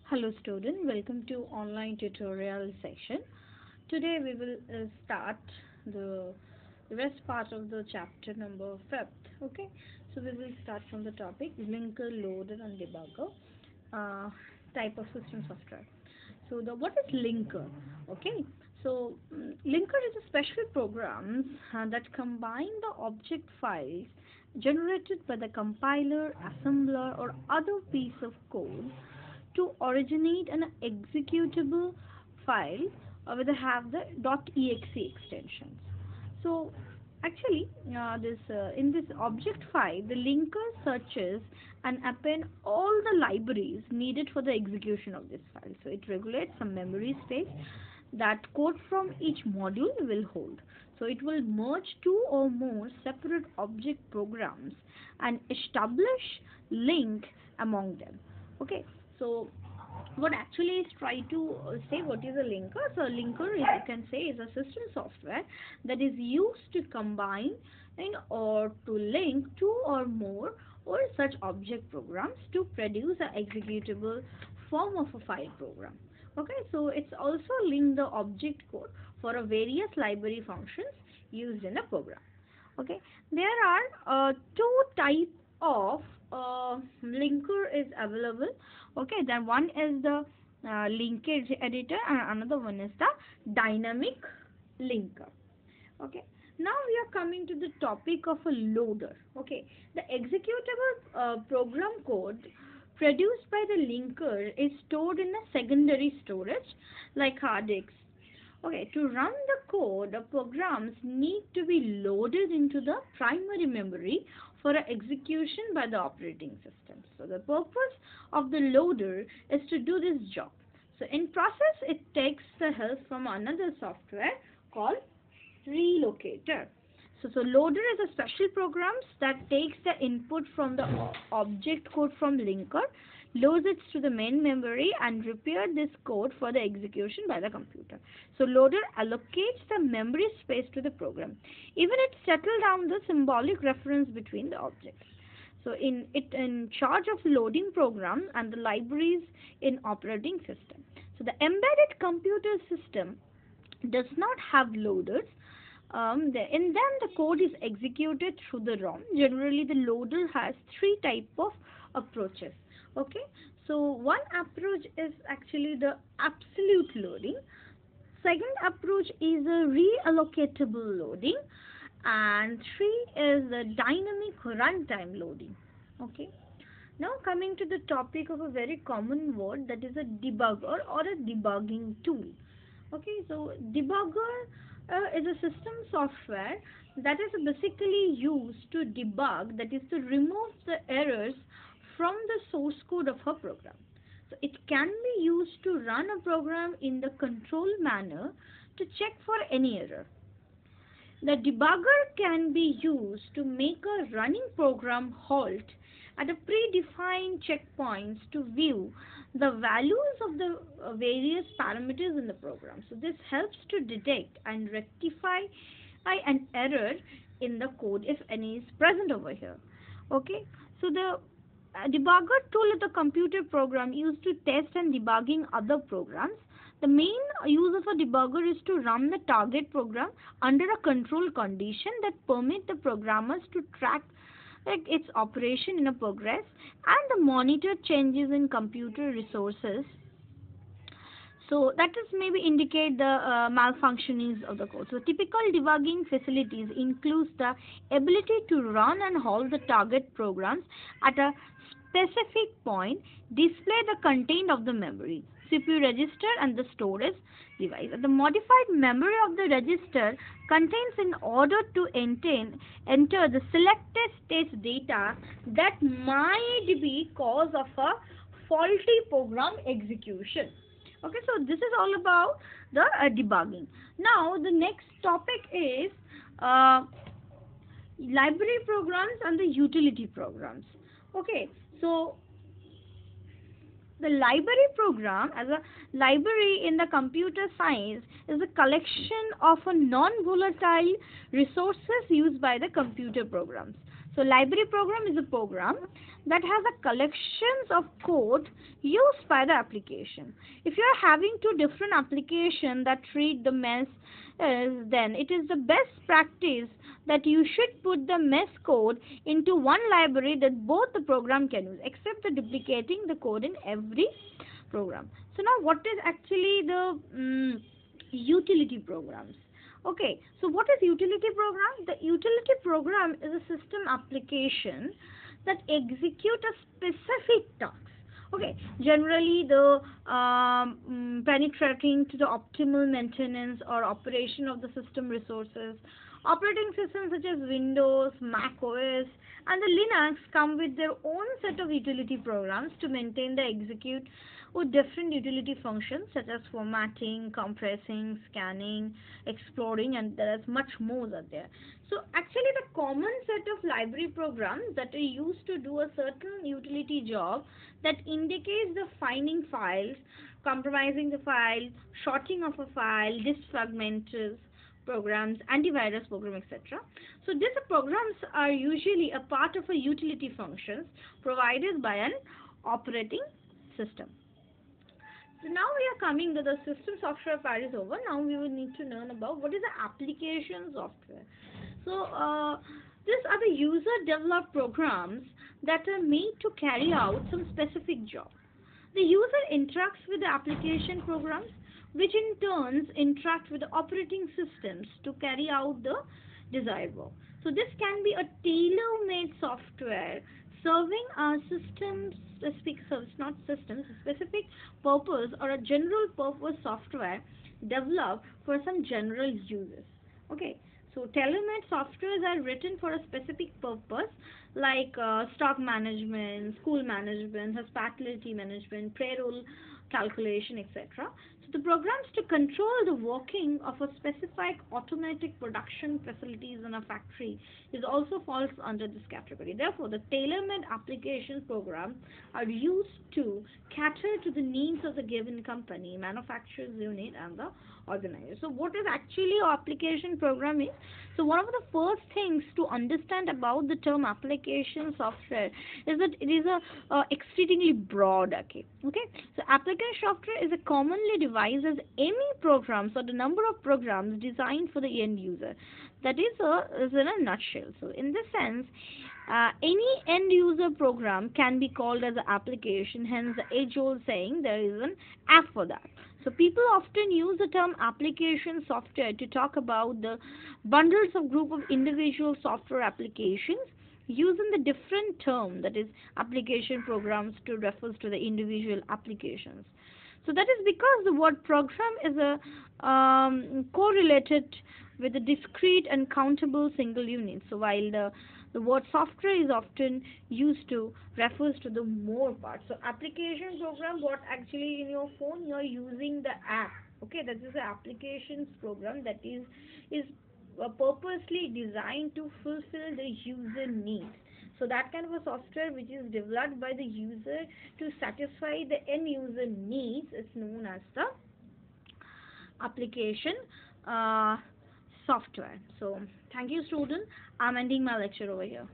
Hello student, welcome to online tutorial section. Today we will start the rest part of the chapter number 5th. Okay, so we will start from the topic linker, loader and debugger, type of system software. So what is linker? Okay, so linker is a special program that combine the object files generated by the compiler, assembler or other piece of code to originate an executable file where they have the .exe extensions. So actually this in this object file the linker searches and append all the libraries needed for the execution of this file. So it regulates some memory space that code from each module will hold. So it will merge two or more separate object programs and establish link among them. Okay, so what actually is try to say what is a linker. So a linker is, you can say, is a system software that is used to combine or to link two or more or such object programs to produce an executable form of a file program. Okay, so it's also link the object code for a various library functions used in a program. Okay, there are two types of linker is available. Okay, then one is the linkage editor and another one is the dynamic linker. Okay, now we are coming to the topic of a loader. Okay, the executable program code produced by the linker is stored in a secondary storage like hard disks. Okay, to run the code, the programs need to be loaded into the primary memory for execution by the operating system. So the purpose of the loader is to do this job. So in process, it takes the help from another software called relocator. So loader is a special program that takes the input from the object code from linker, loads it to the main memory and prepare this code for the execution by the computer. So loader allocates the memory space to the program. Even it settles down the symbolic reference between the objects. So in charge of loading program and the libraries in operating system. So the embedded computer system does not have loaders. In them the code is executed through the ROM. Generally the loader has three types of approaches. Okay, so one approach is actually the absolute loading. Second approach is a reallocatable loading, and three is the dynamic runtime loading. Okay, now coming to the topic of a very common word, that is a debugger or a debugging tool. Okay, so debugger is a system software that is basically used to debug, that is to remove the errors from the source code of a program. So it can be used to run a program in the controlled manner to check for any error. The debugger can be used to make a running program halt at a predefined checkpoints to view the values of the various parameters in the program. So this helps to detect and rectify an error in the code if any is present over here. Okay, so the debugger tool is a computer program used to test and debugging other programs. The main use of a debugger is to run the target program under a control condition that permit the programmers to track its operation in a progress and the monitor changes in computer resources. So that is maybe indicate the malfunctionings of the code. So typical debugging facilities includes the ability to run and halt the target programs at a specific point, display the content of the memory, CPU register and the storage device. The modified memory of the register contains in order to enter the selected state data that might be cause of a faulty program execution. Okay, so this is all about the debugging. Now the next topic is library programs and the utility programs. Okay, so the library program as a library in the computer science is a collection of non-volatile resources used by the computer programs. So library program is a program that has a collections of code used by the application. If you are having two different applications that treat the mess, then it is the best practice that you should put the mess code into one library that both the program can use, except the duplicating the code in every program. So now what is actually the utility programs? Okay, so what is utility program? The utility program is a system application that execute a specific task. Okay, generally the penetrating to the optimal maintenance or operation of the system resources. Operating systems such as Windows, Mac OS, and the Linux come with their own set of utility programs to maintain the execute with different utility functions such as formatting, compressing, scanning, exploring, and there is much more that there. So actually the common set of library programs that are used to do a certain utility job that indicates the finding files, compromising the file, sorting of a file, disk fragmenters, programs, antivirus program, etc. So these programs are usually a part of a utility functions provided by an operating system. So now we are coming to the system software part is over. Now we will need to learn about what is the application software. So these are the user developed programs that are made to carry out some specific job. The user interacts with the application programs, which in turns interact with the operating systems to carry out the desired work. So this can be a tailor-made software serving a system specific service, not systems, specific purpose or a general purpose software developed for some general uses. Okay, so tailor-made softwares are written for a specific purpose like stock management, school management, hospitality management, payroll calculation, etc. So the programs to control the working of a specific automatic production facilities in a factory is also falls under this category. Therefore, the tailor-made application programs are used to cater to the needs of the given company, manufacturers unit, and the organizer. So what is actually an application program is? So one of the first things to understand about the term application software is that it is a exceedingly broad. Okay. So application software is a commonly devised as any programs or the number of programs designed for the end user. That is in a nutshell. So in this sense, any end user program can be called as an application. Hence, the age-old saying there is an app for that. So people often use the term application software to talk about the bundles of group of individual software applications using the different term, that is application programs, to refers to the individual applications. So that is because the word program is a correlated with a discrete and countable single unit. So while the word software is often used to refers to the more parts. So application program, what actually in your phone you are using the app. Okay, that is the applications program that is purposely designed to fulfill the user needs. So that kind of a software which is developed by the user to satisfy the end user needs is known as the application software. So thank you, student. I'm ending my lecture over here.